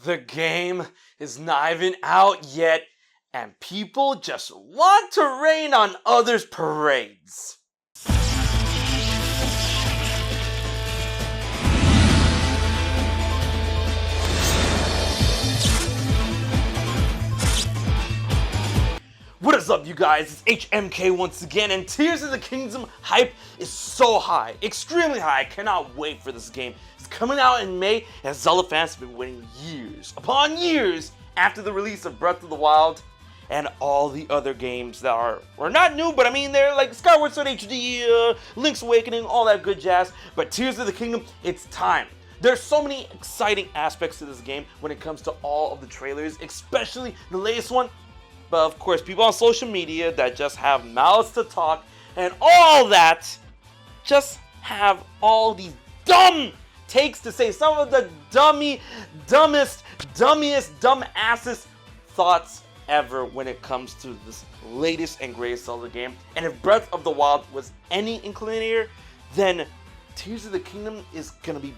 The game is not even out yet, and people just want to rain on others' parades. What is up, you guys? It's HMK once again, and Tears of the Kingdom hype is so high, extremely high. I cannot wait for this game. It's coming out in May, and Zelda fans have been waiting years upon years after the release of Breath of the Wild and all the other games that are not new, but I mean, they're like Skyward Sword HD, Link's Awakening, all that good jazz. But Tears of the Kingdom, it's time. There's so many exciting aspects to this game when it comes to all of the trailers, especially the latest one. But of course, people on social media that just have mouths to talk and all that just have all these dumb takes to say, some of the dumbest, dumbassest thoughts ever when it comes to this latest and greatest Zelda game. And if Breath of the Wild was any inclinator, then Tears of the Kingdom is gonna be,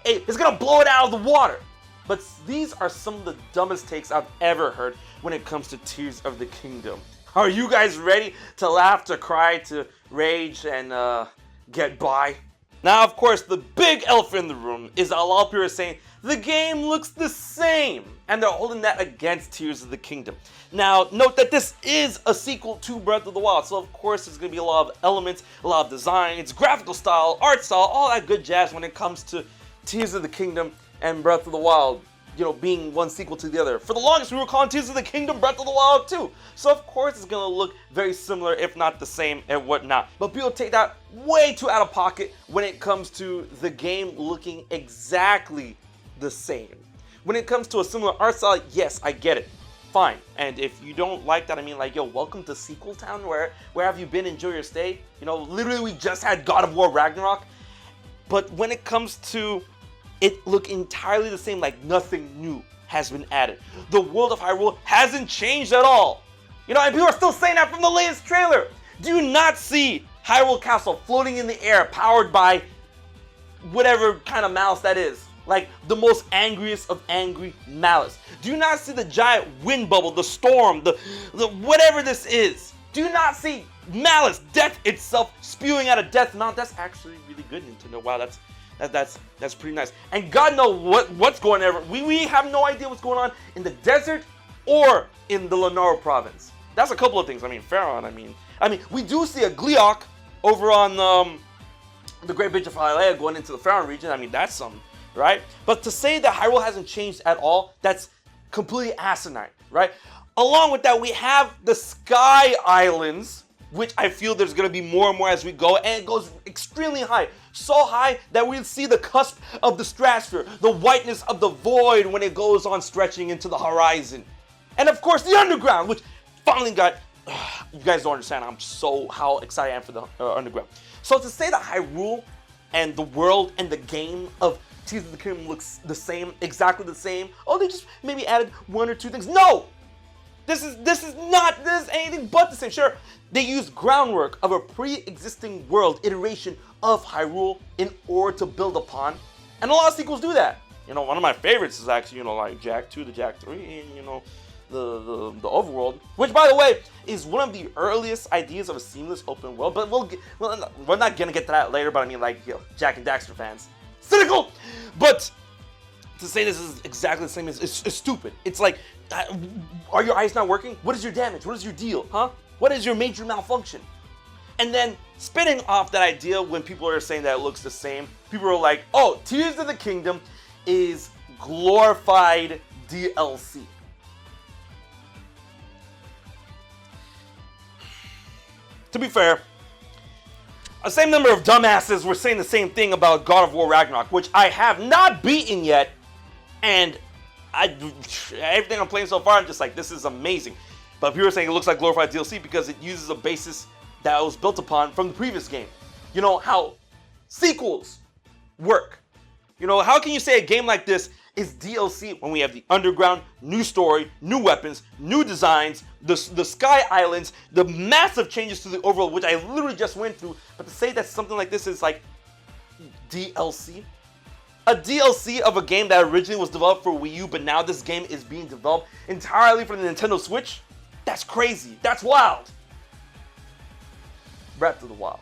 it's gonna blow it out of the water. But these are some of the dumbest takes I've ever heard when it comes to Tears of the Kingdom. Are you guys ready to laugh, to cry, to rage, and get by? Now, of course, the big elephant in the room is that a lot of people are saying the game looks the same, and they're holding that against Tears of the Kingdom. Now, note that this is a sequel to Breath of the Wild, so of course there's going to be a lot of elements, a lot of designs, graphical style, art style, all that good jazz when it comes to Tears of the Kingdom and Breath of the Wild, you know, being one sequel to the other. For the longest, we were calling Tears of the Kingdom Breath of the Wild 2. So of course it's gonna look very similar, if not the same, and whatnot. But people take that way too out of pocket when it comes to the game looking exactly the same. When it comes to a similar art style, yes, I get it. Fine. And if you don't like that, I mean, like, yo, welcome to Sequel Town. Where have you been? Enjoy your stay. You know, literally we just had God of War Ragnarok. But when it comes to it look entirely the same, like nothing new has been added. The world of Hyrule hasn't changed at all. You know, and people are still saying that from the latest trailer. Do you not see Hyrule Castle floating in the air, powered by whatever kind of malice that is? Like the most angriest of angry malice. Do you not see the giant wind bubble, the storm, the whatever this is? Do you not see malice, death itself, spewing out of Death Mount? That's actually really good, Nintendo. Wow, that's pretty nice. And God knows what's going on. We have no idea what's going on in the desert or in the Lenaro province. That's a couple of things. I mean, Pharaoh. I mean, we do see a Nikljj over on the Great Bridge of Hylian going into the Pharaoh region. I mean, that's something, right? But to say that Hyrule hasn't changed at all, that's completely asinine, right? Along with that, we have the Sky Islands, which I feel there's going to be more and more as we go, and it goes extremely high. So high that we'll see the cusp of the stratosphere, the whiteness of the void when it goes on stretching into the horizon. And of course, the underground, which finally got, you guys don't understand how excited I am for the underground. So to say that Hyrule and the world and the game of Tears of the Kingdom looks the same, exactly the same, oh, they just maybe added one or two things. No! This is anything but the same. Sure, they used groundwork of a pre-existing world iteration of Hyrule in order to build upon, and a lot of sequels do that. You know, one of my favorites is actually, you know, like Jak 2 to Jak 3, and you know, the overworld, which by the way is one of the earliest ideas of a seamless open world. But we're not gonna get to that later. But I mean, like, you know, Jak and Daxter fans, cynical. But to say this is exactly the same is stupid. It's like, are your eyes not working? What is your damage? What is your deal? Huh? What is your major malfunction? And then spinning off that idea, when people are saying that it looks the same, people are like, oh, Tears of the Kingdom is glorified DLC. To be fair, the same number of dumbasses were saying the same thing about God of War Ragnarok, which I have not beaten yet, and everything I'm playing so far, I'm just like, this is amazing. But people are saying it looks like glorified DLC because it uses a basis that was built upon from the previous game. You know how sequels work. You know, how can you say a game like this is DLC when we have the underground, new story, new weapons, new designs, the Sky Islands, the massive changes to the overworld, which I literally just went through. But to say that something like this is like DLC, a DLC of a game that originally was developed for Wii U, but now this game is being developed entirely for the Nintendo Switch? That's crazy. That's wild. Breath of the Wild.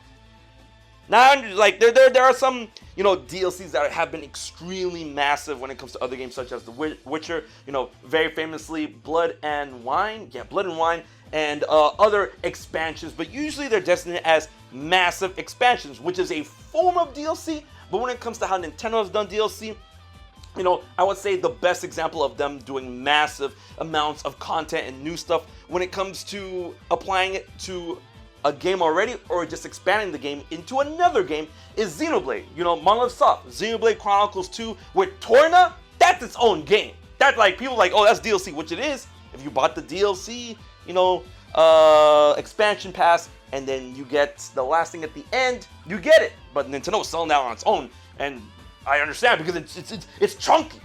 Now, like, there are some, you know, DLCs that have been extremely massive when it comes to other games such as The Witcher, you know, very famously Blood and Wine, and other expansions, but usually they're destined as massive expansions, which is a form of DLC, but when it comes to how Nintendo has done DLC, you know, I would say the best example of them doing massive amounts of content and new stuff when it comes to applying it to a game already or just expanding the game into another game is Xenoblade. You know, Monolith Soft, Xenoblade Chronicles 2 with Torna, that's its own game. That, like, people like, oh, that's DLC, which it is. If you bought the DLC, you know, expansion pass, and then you get the last thing at the end, you get it. But Nintendo's selling that on its own, and I understand because it's chunky,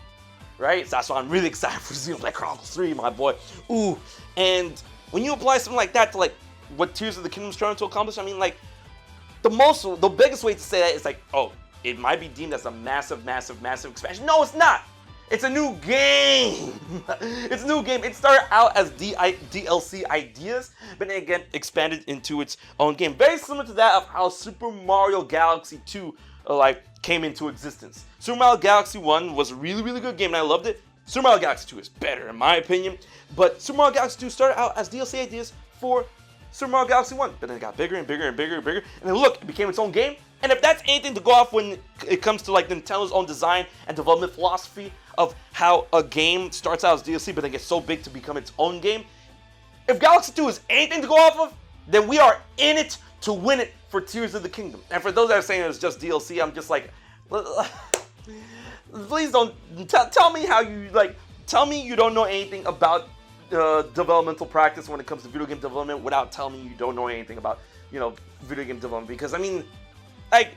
right? So that's why I'm really excited for Xenoblade Chronicles 3, my boy. Ooh, and when you apply something like that to, like, what Tears of the Kingdom is trying to accomplish, I mean, like, the biggest way to say that is like, oh, it might be deemed as a massive expansion. No, it's not. It's a new game. It's a new game. It started out as DLC ideas, but then again expanded into its own game. Very similar to that of how Super Mario Galaxy 2 came into existence. Super Mario Galaxy 1 was a really good game and I loved it. Super Mario Galaxy 2 is better in my opinion, but Super Mario Galaxy 2 started out as DLC ideas for Super Mario Galaxy 1, but then it got bigger and bigger, and then look, it became its own game. And if that's anything to go off when it comes to like Nintendo's own design and development philosophy of how a game starts out as DLC but then gets so big to become its own game, if Galaxy 2 is anything to go off of, then we are in it to win it for Tears of the Kingdom. And for those that are saying it's just DLC, I'm just like, please don't tell me how you tell me you don't know anything about developmental practice when it comes to video game development without telling me you don't know anything about, you know, video game development, because I mean, like,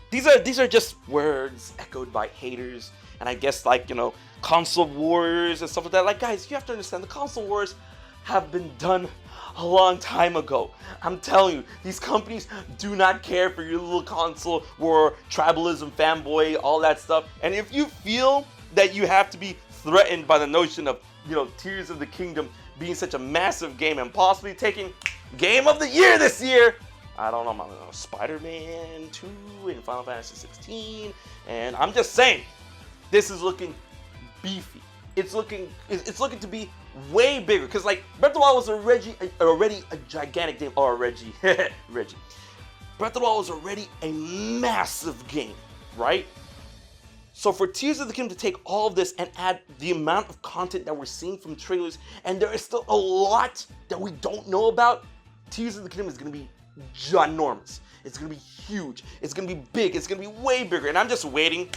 these are just words echoed by haters and I guess, like, you know, console wars and stuff like that. Like, guys, you have to understand the console wars have been done a long time ago. I'm telling you, these companies do not care for your little console war, tribalism, fanboy, all that stuff. And if you feel that you have to be threatened by the notion of, you know, Tears of the Kingdom being such a massive game and possibly taking Game of the Year this year, I don't know, Spider-Man 2 and Final Fantasy 16, and I'm just saying, this is looking beefy. It's looking to be way bigger, because like Breath of the Wild was already a gigantic game. Oh, Reggie. Breath of the Wild was already a massive game, right? So for Tears of the Kingdom to take all of this and add the amount of content that we're seeing from trailers, and there is still a lot that we don't know about, Tears of the Kingdom is going to be ginormous. It's going to be huge. It's going to be big. It's going to be way bigger. And I'm just waiting.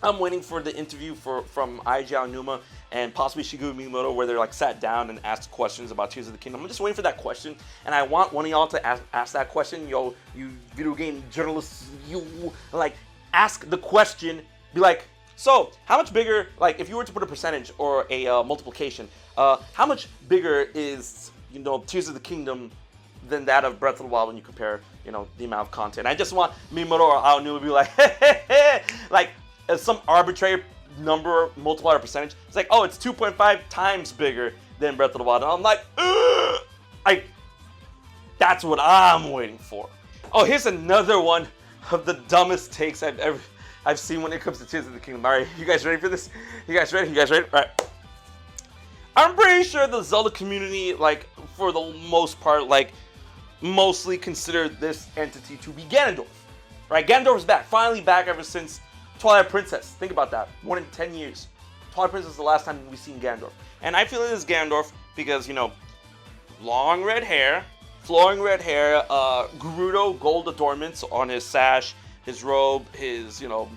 I'm waiting for the interview from Eiji Aonuma and possibly Shigeru Miyamoto, where they're like sat down and asked questions about Tears of the Kingdom. I'm just waiting for that question, and I want one of y'all to ask that question. Yo, you video game journalists, you like ask the question. Be like, so how much bigger? Like, if you were to put a percentage or a multiplication, how much bigger is, you know, Tears of the Kingdom than that of Breath of the Wild when you compare, you know, the amount of content? I just want Miyamoto or Aonuma to be like, like some arbitrary number multiplier percentage. It's like, oh, it's 2.5 times bigger than Breath of the Wild. And I'm like, ugh! That's what I'm waiting for. Oh, here's another one of the dumbest takes I've seen when it comes to Tears of the Kingdom. All right, you guys ready for this? You guys ready? All right. I'm pretty sure the Zelda community, like, for the most part, like, mostly consider this entity to be Ganondorf, right? Ganondorf is back, finally back ever since Twilight Princess. Think about that, more than 10 years. Twilight Princess is the last time we've seen Ganondorf. And I feel it is Ganondorf because, you know, long red hair, flowing red hair, Gerudo gold adornments on his sash, his robe, his, you know,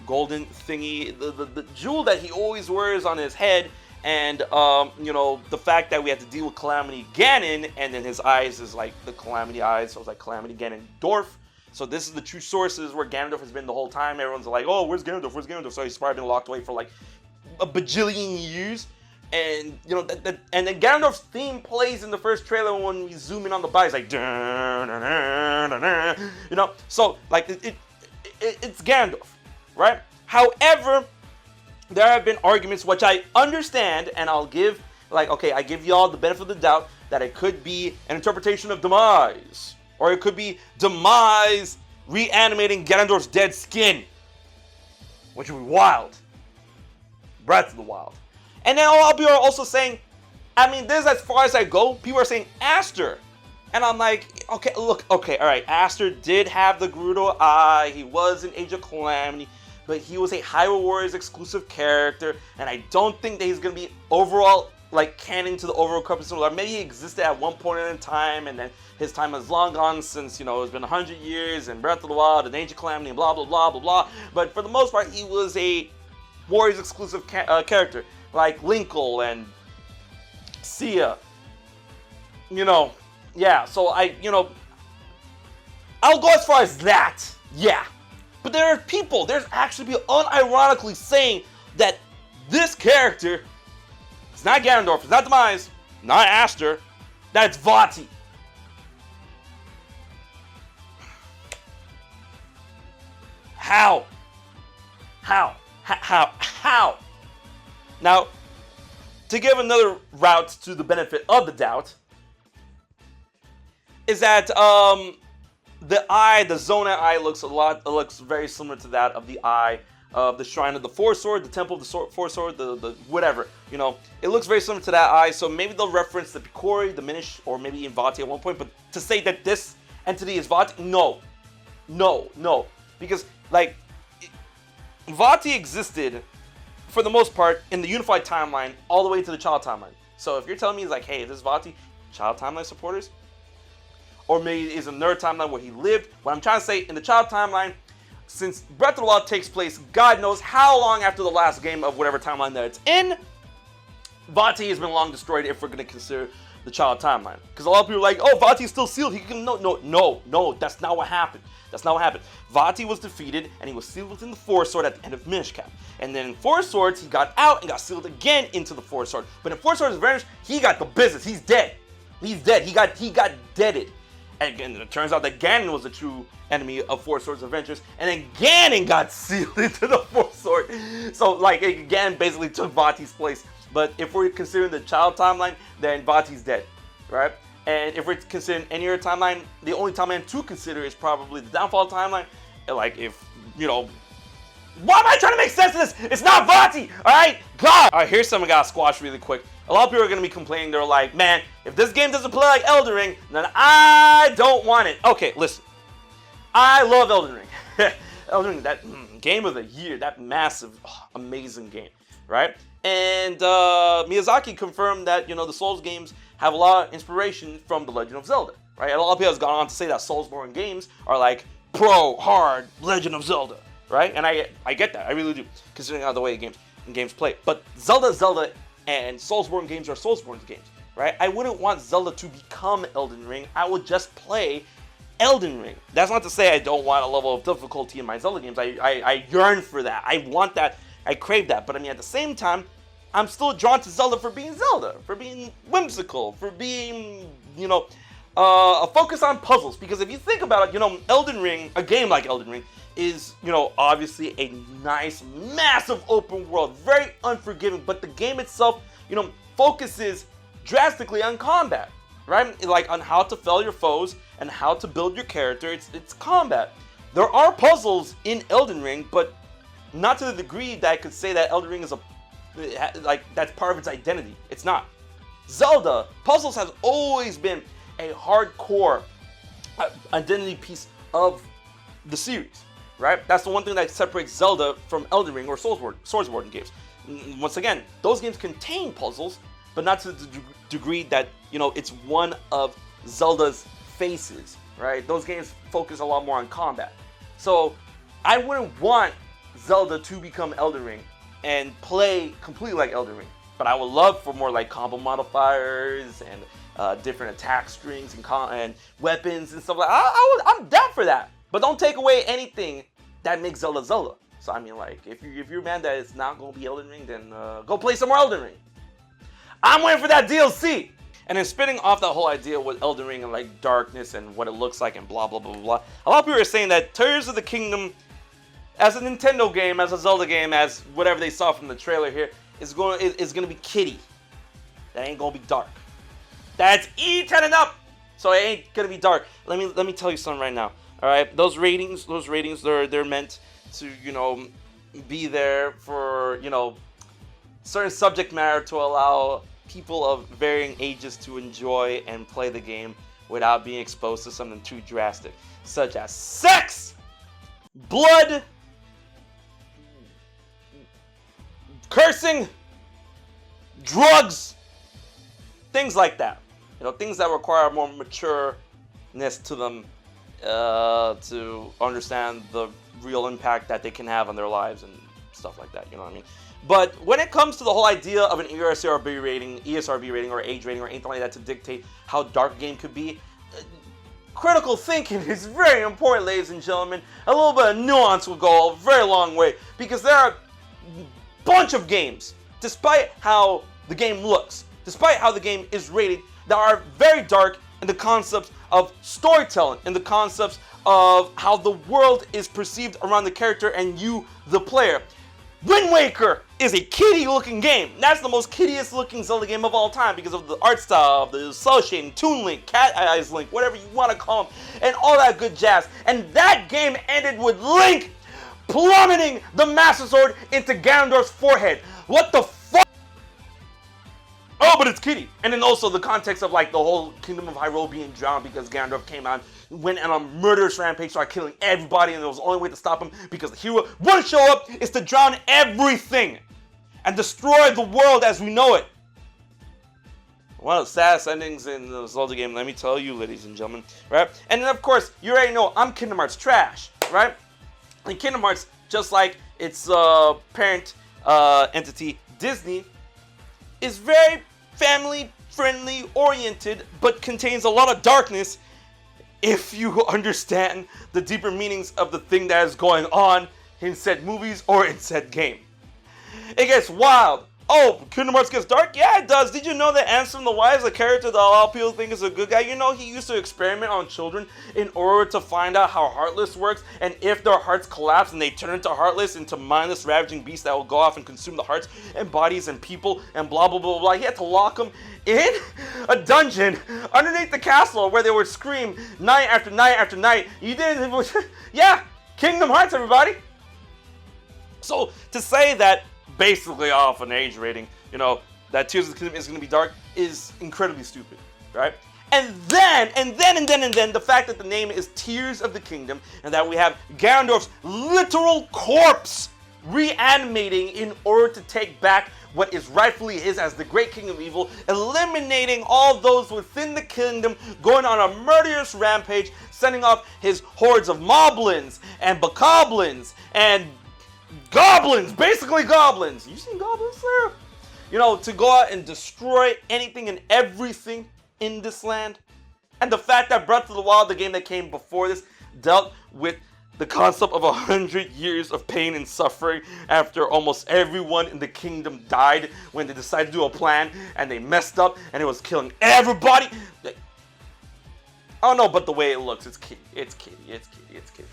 golden thingy, the jewel that he always wears on his head, and, you know, the fact that we had to deal with Calamity Ganon, and then his eyes is like the Calamity eyes, so it's like Calamity Ganondorf. So this is the true sources where Ganondorf has been the whole time. Everyone's like, oh, where's Ganondorf? Where's Ganondorf? So he's probably been locked away for like a bajillion years. And, you know, and then Ganondorf's theme plays in the first trailer when we zoom in on the body. It's like, dun, dun, dun, dun, dun, you know, so like it's Ganondorf. right? However, there have been arguments which I understand, and I'll give, like, okay, I give y'all the benefit of the doubt that it could be an interpretation of demise, or it could be demise reanimating Ganondorf's dead skin, which would be wild. Breath of the Wild. And then all people are also saying, I mean, this is as far as I go. People are saying Aster. And I'm like, okay, look, okay, all right. Aster did have the Gerudo Eye. He was in Age of Calamity. But he was a Hyrule Warriors exclusive character. And I don't think that he's going to be overall, like, canon to the overall corpus. Or maybe he existed at one point in time. And then his time has long gone since, you know, it's been 100 years. And Breath of the Wild and Age of Calamity and blah, blah, blah, blah, blah. But for the most part, he was a Warriors exclusive character. Like Linkle and Sia. You know, yeah, so I'll go as far as that, yeah. But there are people, there's actually people unironically saying that this character, it's not Ganondorf, it's not Demise, not Aster, that it's Vati. How? Now, to give another route to the benefit of the doubt, is that the eye, the Zona eye, looks very similar to that of the eye of the Shrine of the Four Sword, the Temple of the Four Sword, the whatever. You know, it looks very similar to that eye. So maybe they'll reference the Picori, the Minish, or maybe even Vati at one point. But to say that this entity is Vati, no, because like Vati existed for the most part in the unified timeline all the way to the child timeline. So if you're telling me it's like, hey, this is Vati, child timeline supporters, or maybe it's another timeline where he lived. What I'm trying to say, in the child timeline, since Breath of the Wild takes place, God knows how long after the last game of whatever timeline that it's in, Vati has been long destroyed if we're going to consider the child timeline. Because a lot of people are like, oh, Vati is still sealed. He can no, that's not what happened. That's not what happened. Vati was defeated, and he was sealed within the Four Sword at the end of Minish Cap. And then in Four Swords, he got out and got sealed again into the Four Sword. But in Four Swords Revenge, he got the business. He's dead. He's dead. He got deaded. And again, it turns out that Ganon was the true enemy of Four Swords Adventures, and then Ganon got sealed into the Fourth Sword. So, like, Ganon basically took Vati's place. But if we're considering the child timeline, then Vati's dead, right? And if we're considering any other timeline, the only timeline to consider is probably the Downfall timeline. Like, if, you know, why am I trying to make sense of this? It's not Vati, all right? God! All right, here's something I got squashed really quick. A lot of people are going to be complaining. They're like, man, if this game doesn't play like Elden Ring, then I don't want it. Okay, listen. I love Elden Ring. Elden Ring, that game of the year, that massive, amazing game, right? And Miyazaki confirmed that, you know, the Souls games have a lot of inspiration from The Legend of Zelda, right? And a lot of people have gone on to say that Soulsborne games are like pro, hard Legend of Zelda, right? And I get that. I really do, considering how the way games play. But Zelda and Soulsborne games are Soulsborne games, right? I wouldn't want Zelda to become Elden Ring. I would just play Elden Ring. That's not to say I don't want a level of difficulty in my Zelda games. I yearn for that. I want that. I crave that. But I mean, at the same time, I'm still drawn to Zelda for being Zelda, for being whimsical, for being, you know, a focus on puzzles. Because if you think about it, you know, Elden Ring, a game like Elden Ring, is, you know, obviously a nice, massive open world, very unforgiving, but the game itself, you know, focuses drastically on combat, right? Like on how to fell your foes and how to build your character. It's combat. There are puzzles in Elden Ring, but not to the degree that I could say that Elden Ring is that's part of its identity. It's not. Zelda, puzzles has always been a hardcore identity piece of the series. Right? That's the one thing that separates Zelda from Elden Ring or Soulsborne games. Once again, those games contain puzzles, but not to the degree that, you know, it's one of Zelda's faces, right? Those games focus a lot more on combat. So I wouldn't want Zelda to become Elden Ring and play completely like Elden Ring, but I would love for more like combo modifiers and different attack strings and weapons and stuff like that. I'm down for that. But don't take away anything that makes Zelda Zelda. So I mean, like, if you're mad that it's not gonna be Elden Ring, then go play some more Elden Ring. I'm waiting for that DLC. And then spinning off that whole idea with Elden Ring and like darkness and what it looks like and blah blah blah blah. A lot of people are saying that Tears of the Kingdom as a Nintendo game, as a Zelda game, as whatever they saw from the trailer here, is gonna be kiddie. That ain't gonna be dark. That's E10 and up, so it ain't gonna be dark. Let me tell you something right now. All right, those ratings, they're meant to, you know, be there for, you know, certain subject matter to allow people of varying ages to enjoy and play the game without being exposed to something too drastic, such as sex, blood, cursing, drugs, things like that. You know, things that require more matureness to them to understand the real impact that they can have on their lives and stuff like that. You know what I mean? But when it comes to the whole idea of an ESRB rating, or age rating, or anything like that to dictate how dark a game could be, critical thinking is very important, ladies and gentlemen. A little bit of nuance will go a very long way, because there are a bunch of games, despite how the game looks, despite how the game is rated, that are very dark in the concepts of storytelling, in the concepts of how the world is perceived around the character and you, the player. Wind Waker is a kiddie-looking game. That's the most kiddiest-looking Zelda game of all time because of the art style, the cell shading, Toon Link, Cat Eyes Link, whatever you want to call them, and all that good jazz. And that game ended with Link plummeting the Master Sword into Ganondorf's forehead. What the fuck? Oh, but it's kiddie. And then also the context of like the whole Kingdom of Hyrule being drowned because Ganondorf came out, went on a murderous rampage, started killing everybody, and there was the only way to stop him because the hero wouldn't show up is to drown everything and destroy the world as we know it. One of the saddest endings in the Zelda game, let me tell you, ladies and gentlemen, right? And then of course, you already know I'm Kingdom Hearts trash, right? And Kingdom Hearts, just like its parent entity, Disney, is very family-friendly oriented, but contains a lot of darkness if you understand the deeper meanings of the thing that is going on in said movies or in said game. It gets wild. Oh, Kingdom Hearts gets dark? Yeah, it does. Did you know that Ansem the Wise, a character that a lot of people think is a good guy, you know he used to experiment on children in order to find out how Heartless works, and if their hearts collapse and they turn into Heartless, into mindless ravaging beasts that will go off and consume the hearts and bodies and people and blah blah blah blah. He had to lock them in a dungeon underneath the castle where they would scream night after night after night. You didn't, yeah, Kingdom Hearts, everybody. So to say that basically off an age rating, you know, that Tears of the Kingdom is going to be dark is incredibly stupid, right? And then, the fact that the name is Tears of the Kingdom and that we have Ganondorf's literal corpse reanimating in order to take back what is rightfully his as the Great King of Evil, eliminating all those within the kingdom, going on a murderous rampage, sending off his hordes of moblins and bokoblins and goblins, basically goblins. You seen goblins there? You know, to go out and destroy anything and everything in this land. And the fact that Breath of the Wild, the game that came before this, dealt with the concept of 100 years of pain and suffering after almost everyone in the kingdom died when they decided to do a plan and they messed up and it was killing everybody. Oh no, but the way it looks, it's kiddie, it's kiddie, it's kiddie, it's kiddie.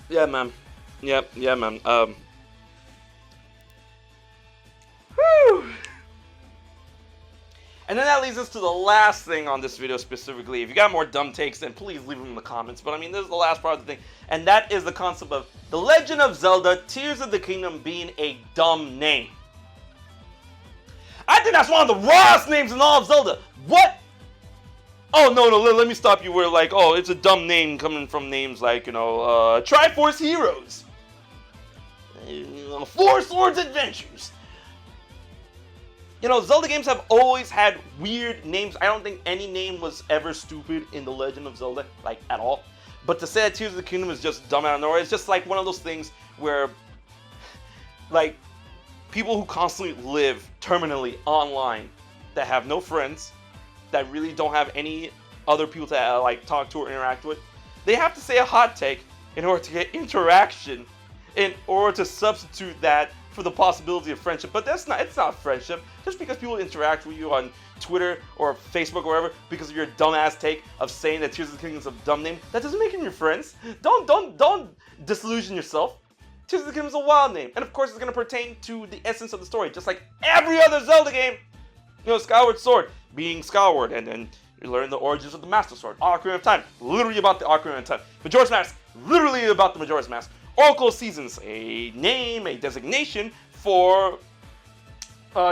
Yeah, man. Yep, yeah, man. Whew. And then that leads us to the last thing on this video specifically. If you got more dumb takes, then please leave them in the comments. But I mean, this is the last part of the thing. And that is the concept of The Legend of Zelda Tears of the Kingdom being a dumb name. I think that's one of the rawest names in all of Zelda. What? Oh, no, let me stop you where, like, oh, it's a dumb name coming from names like, you know, Triforce Heroes. Four Swords Adventures. You know, Zelda games have always had weird names. I don't think any name was ever stupid in The Legend of Zelda, like, at all. But to say that Tears of the Kingdom is just dumb out of nowhere, it's just like one of those things where, like, people who constantly live terminally online that have no friends, that really don't have any other people to like talk to or interact with, they have to say a hot take in order to get interaction, in order to substitute that for the possibility of friendship, but it's not friendship. Just because people interact with you on Twitter or Facebook or wherever because of your dumbass take of saying that Tears of the Kingdom is a dumb name, that doesn't make them your friends. Don't disillusion yourself. Tears of the Kingdom is a wild name, and of course it's going to pertain to the essence of the story, just like every other Zelda game. You know, Skyward Sword being Skyward, and then you learn the origins of the Master Sword. Ocarina of Time, literally about the Ocarina of Time. Majora's Mask, literally about the Majora's Mask. Oracle of Seasons, a name, a designation for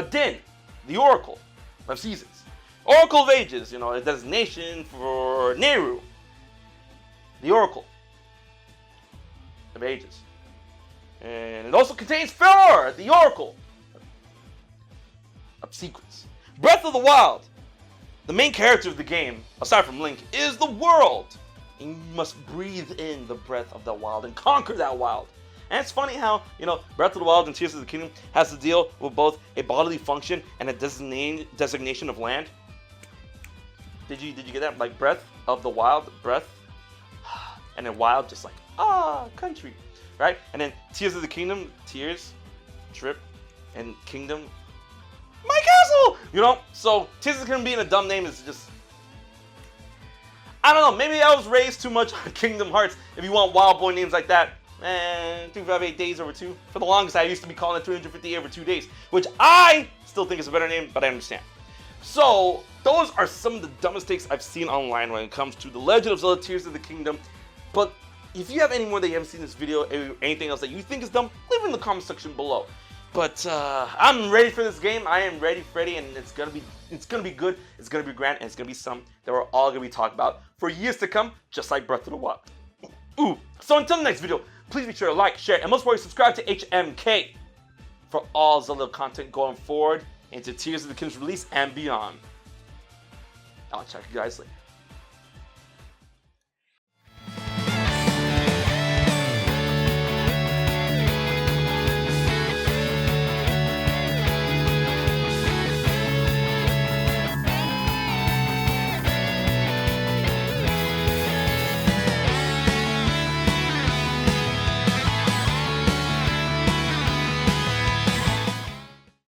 Din, the Oracle of Seasons. Oracle of Ages, you know, a designation for Nehru, the Oracle of Ages. And it also contains Faecarly, the Oracle of Sequence. Breath of the Wild, the main character of the game, aside from Link, is the world. And you must breathe in the breath of the wild and conquer that wild. And it's funny how, you know, Breath of the Wild and Tears of the Kingdom has to deal with both a bodily function and a designation of land. Did you get that? Like Breath of the Wild, breath, and then wild, just like, country, right? And then Tears of the Kingdom, tears, trip, and kingdom, my castle! You know, so Tears of the Kingdom being a dumb name is just, I don't know, maybe I was raised too much on Kingdom Hearts. If you want wild boy names like that, 358 days over 2. For the longest, I used to be calling it 358 over 2 days, which I still think is a better name, but I understand. So, those are some of the dumbest takes I've seen online when it comes to The Legend of Zelda Tears of the Kingdom. But if you have any more that you haven't seen in this video, or anything else that you think is dumb, leave it in the comment section below. But I'm ready for this game. I am ready, Freddy, and it's gonna be good. It's gonna be grand, and it's gonna be something that we're all gonna be talking about for years to come, just like Breath of the Wild. Ooh. So until the next video, please be sure to like, share, and most importantly, subscribe to HMK for all Zelda content going forward into Tears of the Kingdom's release and beyond. I'll check you guys later.